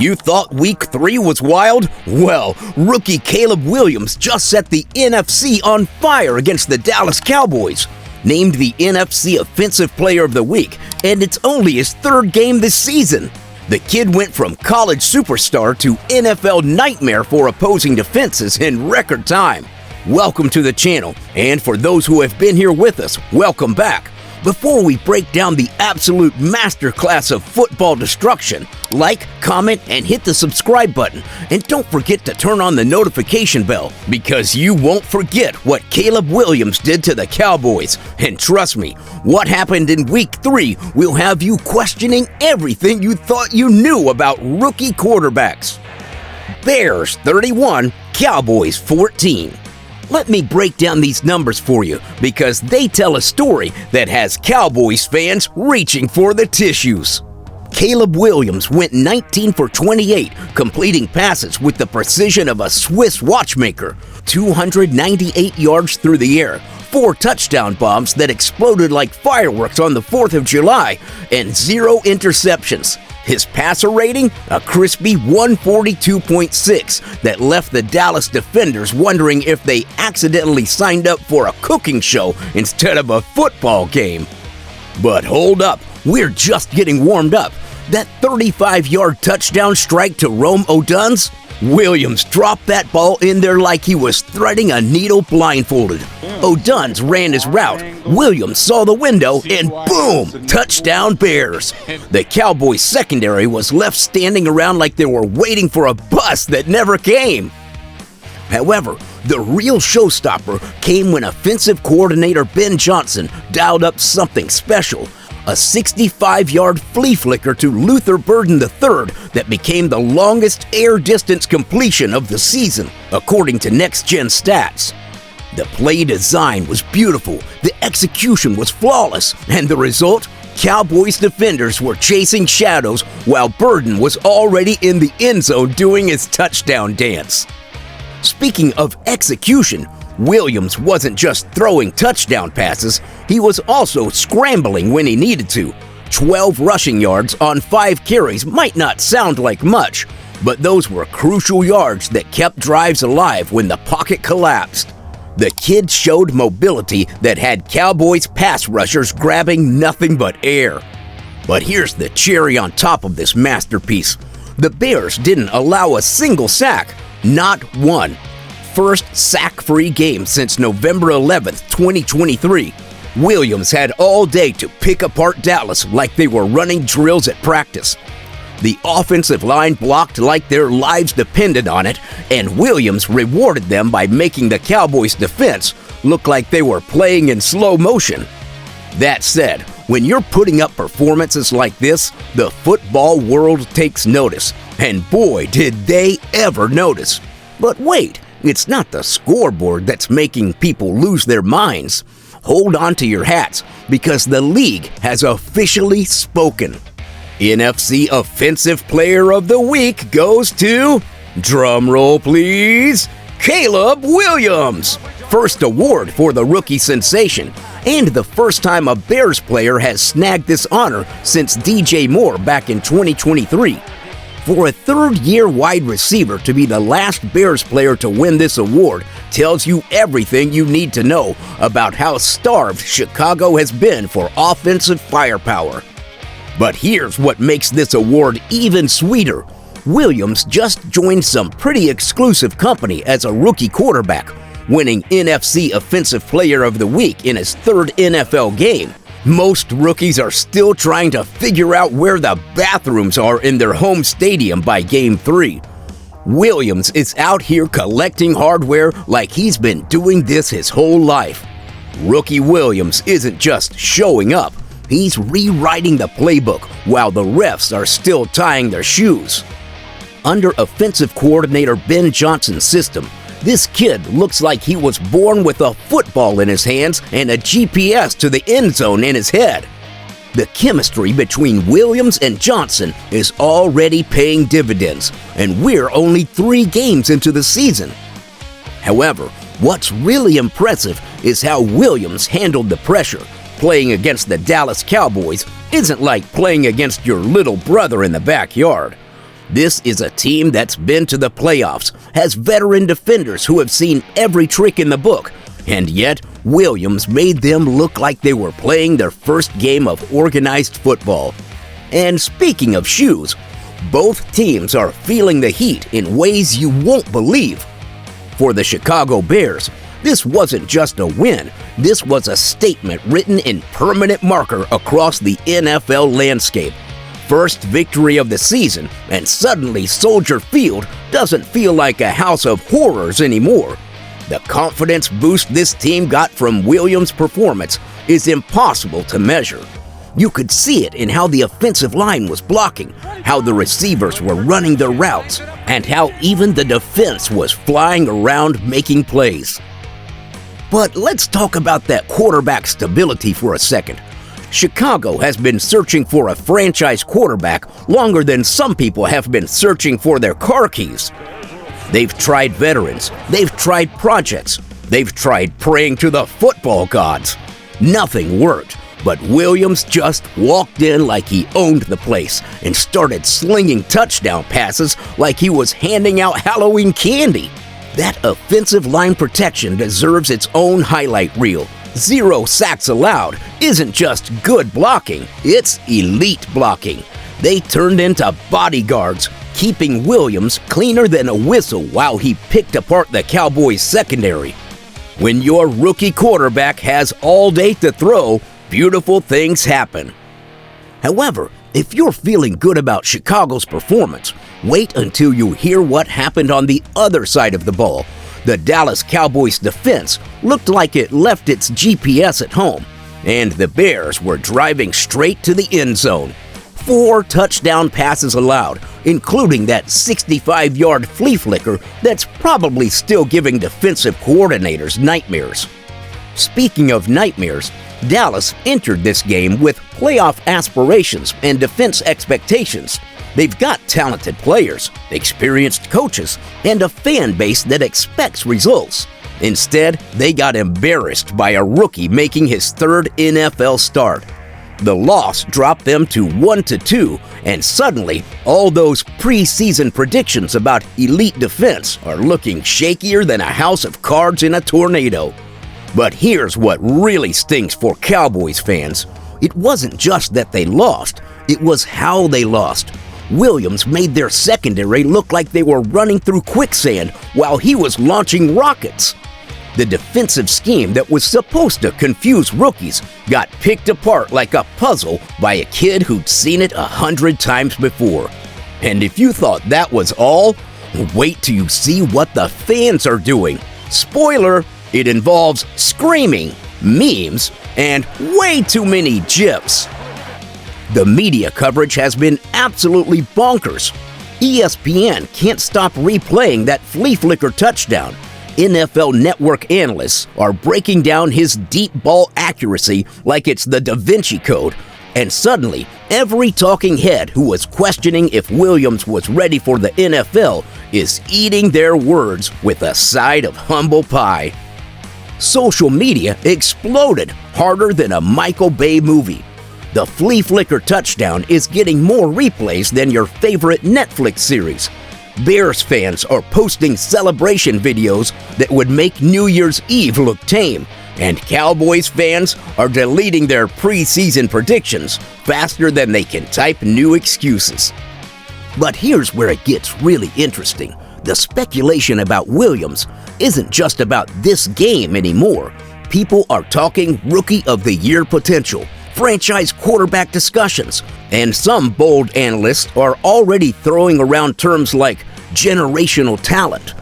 You thought Week 3 was wild? Well, rookie Caleb Williams just set the NFC on fire against the Dallas Cowboys. Named the NFC Offensive Player of the Week, and it's only his third game this season. The kid went from college superstar to NFL nightmare for opposing defenses in record time. Welcome to the channel, and for those who have been here with us, welcome back. Before we break down the absolute masterclass of football destruction, like, comment, and hit the subscribe button. And don't forget to turn on the notification bell, because you won't forget what Caleb Williams did to the Cowboys. And trust me, what happened in Week 3 will have you questioning everything you thought you knew about rookie quarterbacks. Bears 31, Cowboys 14. Let me break down these numbers for you, because they tell a story that has Cowboys fans reaching for the tissues. Caleb Williams went 19 for 28, completing passes with the precision of a Swiss watchmaker, 298 yards through the air, 4 touchdown bombs that exploded like fireworks on the 4th of July, and 0 interceptions. His passer rating, a crispy 142.6 that left the Dallas defenders wondering if they accidentally signed up for a cooking show instead of a football game. But hold up, we're just getting warmed up. That 35-yard touchdown strike to Rome Odunze? Williams dropped that ball in there like he was threading a needle blindfolded. Odunze ran his route, Williams saw the window, and boom! Touchdown Bears! The Cowboys secondary was left standing around like they were waiting for a bus that never came. However, the real showstopper came when offensive coordinator Ben Johnson dialed up something special. A 65-yard flea flicker to Luther Burden III that became the longest air distance completion of the season, according to Next Gen Stats. The play design was beautiful, the execution was flawless, and the result? Cowboys defenders were chasing shadows while Burden was already in the end zone doing his touchdown dance. Speaking of execution, Williams wasn't just throwing touchdown passes, he was also scrambling when he needed to. 12 rushing yards on 5 carries might not sound like much, but those were crucial yards that kept drives alive when the pocket collapsed. The kid showed mobility that had Cowboys pass rushers grabbing nothing but air. But here's the cherry on top of this masterpiece. The Bears didn't allow a single sack, not one. First sack-free game since November 11th, 2023. Williams had all day to pick apart Dallas like they were running drills at practice. The offensive line blocked like their lives depended on it, and Williams rewarded them by making the Cowboys' defense look like they were playing in slow motion. That said, when you're putting up performances like this, the football world takes notice, and boy did they ever notice. But wait, it's not the scoreboard that's making people lose their minds. Hold on to your hats, because the league has officially spoken. NFC Offensive Player of the Week goes to, drumroll please, Caleb Williams. First award for the rookie sensation, and the first time a Bears player has snagged this honor since DJ Moore back in 2023. For a third-year wide receiver to be the last Bears player to win this award tells you everything you need to know about how starved Chicago has been for offensive firepower. But here's what makes this award even sweeter. Williams just joined some pretty exclusive company as a rookie quarterback, winning NFC Offensive Player of the Week in his third NFL game. Most rookies are still trying to figure out where the bathrooms are in their home stadium by Game 3. Williams is out here collecting hardware like he's been doing this his whole life. Rookie Williams isn't just showing up, he's rewriting the playbook while the refs are still tying their shoes. Under offensive coordinator Ben Johnson's system, this kid looks like he was born with a football in his hands and a GPS to the end zone in his head. The chemistry between Williams and Johnson is already paying dividends, and we're only 3 games into the season. However, what's really impressive is how Williams handled the pressure. Playing against the Dallas Cowboys isn't like playing against your little brother in the backyard. This is a team that's been to the playoffs, has veteran defenders who have seen every trick in the book, and yet Williams made them look like they were playing their first game of organized football. And speaking of shoes, both teams are feeling the heat in ways you won't believe. For the Chicago Bears, this wasn't just a win, this was a statement written in permanent marker across the NFL landscape. First victory of the season, and suddenly Soldier Field doesn't feel like a house of horrors anymore. The confidence boost this team got from Williams' performance is impossible to measure. You could see it in how the offensive line was blocking, how the receivers were running their routes, and how even the defense was flying around making plays. But let's talk about that quarterback stability for a second. Chicago has been searching for a franchise quarterback longer than some people have been searching for their car keys. They've tried veterans, they've tried projects, they've tried praying to the football gods. Nothing worked, but Williams just walked in like he owned the place and started slinging touchdown passes like he was handing out Halloween candy. That offensive line protection deserves its own highlight reel. 0 sacks allowed isn't just good blocking, it's elite blocking. They turned into bodyguards, keeping Williams cleaner than a whistle while he picked apart the Cowboys' secondary. When your rookie quarterback has all day to throw, beautiful things happen. However, if you're feeling good about Chicago's performance, wait until you hear what happened on the other side of the ball. The Dallas Cowboys defense looked like it left its GPS at home, and the Bears were driving straight to the end zone. 4 touchdown passes allowed, including that 65-yard flea flicker that's probably still giving defensive coordinators nightmares. Speaking of nightmares, Dallas entered this game with playoff aspirations and defense expectations. They've got talented players, experienced coaches, and a fan base that expects results. Instead, they got embarrassed by a rookie making his 3rd NFL start. The loss dropped them to 1-2, and suddenly, all those preseason predictions about elite defense are looking shakier than a house of cards in a tornado. But here's what really stings for Cowboys fans. It wasn't just that they lost, it was how they lost. Williams made their secondary look like they were running through quicksand while he was launching rockets. The defensive scheme that was supposed to confuse rookies got picked apart like a puzzle by a kid who'd seen it 100 times before. And if you thought that was all, wait till you see what the fans are doing. Spoiler, it involves screaming, memes, and way too many GIFs. The media coverage has been absolutely bonkers. ESPN can't stop replaying that flea flicker touchdown. NFL Network analysts are breaking down his deep ball accuracy like it's the Da Vinci Code. And suddenly, every talking head who was questioning if Williams was ready for the NFL is eating their words with a side of humble pie. Social media exploded harder than a Michael Bay movie. The flea flicker touchdown is getting more replays than your favorite Netflix series. Bears fans are posting celebration videos that would make New Year's Eve look tame, and Cowboys fans are deleting their preseason predictions faster than they can type new excuses. But here's where it gets really interesting. The speculation about Williams isn't just about this game anymore. People are talking Rookie of the Year potential, franchise quarterback discussions, and some bold analysts are already throwing around terms like generational talent.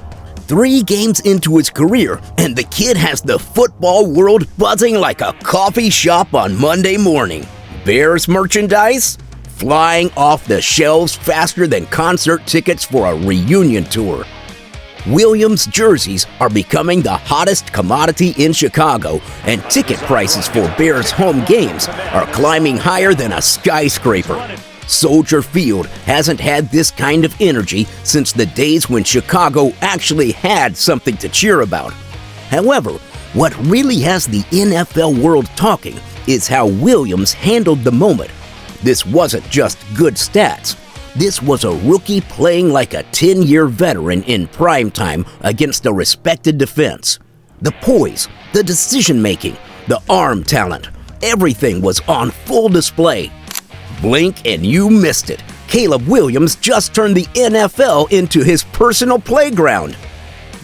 3 games into his career, and the kid has the football world buzzing like a coffee shop on Monday morning. Bears merchandise? Flying off the shelves faster than concert tickets for a reunion tour. Williams jerseys are becoming the hottest commodity in Chicago, and ticket prices for Bears home games are climbing higher than a skyscraper. Soldier Field hasn't had this kind of energy since the days when Chicago actually had something to cheer about. However, what really has the NFL world talking is how Williams handled the moment. This wasn't just good stats. This was a rookie playing like a 10-year veteran in prime time against a respected defense. The poise, the decision-making, the arm talent, everything was on full display. Blink and you missed it. Caleb Williams just turned the NFL into his personal playground.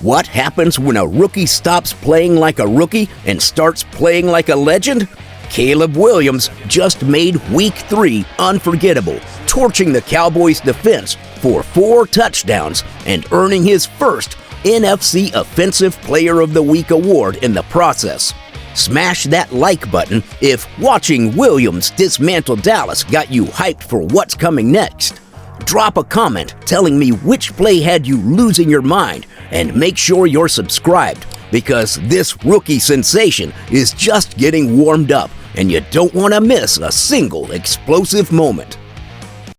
What happens when a rookie stops playing like a rookie and starts playing like a legend? Caleb Williams just made Week 3 unforgettable, torching the Cowboys' defense for 4 touchdowns and earning his first NFC Offensive Player of the Week award in the process. Smash that like button if watching Williams dismantle Dallas got you hyped for what's coming next. Drop a comment telling me which play had you losing your mind, and make sure you're subscribed because this rookie sensation is just getting warmed up and you don't want to miss a single explosive moment.